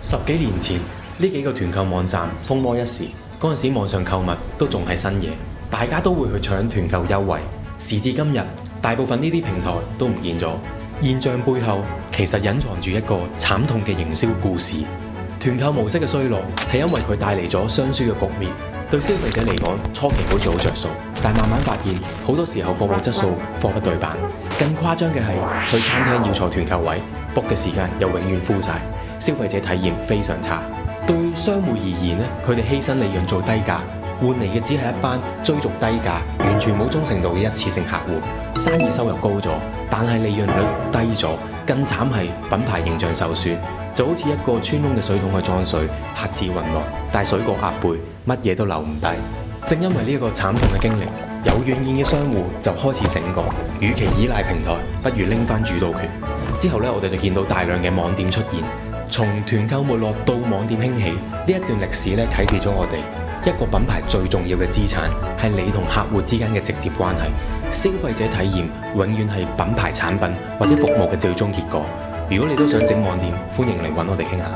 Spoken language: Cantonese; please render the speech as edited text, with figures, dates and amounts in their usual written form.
十幾年前，呢幾個團購網站風靡一時，嗰陣時網上購物都仲係新嘢，大家都會去搶團購優惠。時至今日，大部分呢啲平台都唔見咗，現象背後其實隱藏住一個慘痛嘅營銷故事。團購模式嘅衰落係因為佢帶嚟咗雙輸嘅局面。對消費者嚟講，初期好似好着數，但慢慢發現好多時候服務質素貨不對版。更誇張嘅係，去餐廳要坐團購位，book 嘅時間又永遠 full晒，消費者體驗非常差。對商戶而言呢，佢哋犧牲利潤做低價，換嚟嘅只係一班追逐低價、完全冇忠誠度嘅一次性客戶。生意收入高咗，但係利潤率低咗，更慘係品牌形象受損。就好似一個穿窿嘅水桶去裝水，客似雲來，但水過鴨背，乜嘢都留唔低。正因為呢一個慘痛嘅經歷，有遠見嘅商戶就開始醒覺，與其依賴平台，不如拎翻主導權。之後我哋就見到大量嘅網店出現，從團購沒落到網店興起，呢一段歷史啟示咗我哋，一個品牌最重要嘅資產係你同客戶之間嘅直接關係。消費者體驗永遠係品牌產品或者服務嘅最終結果。如果你都想整網店，歡迎嚟揾我哋傾下。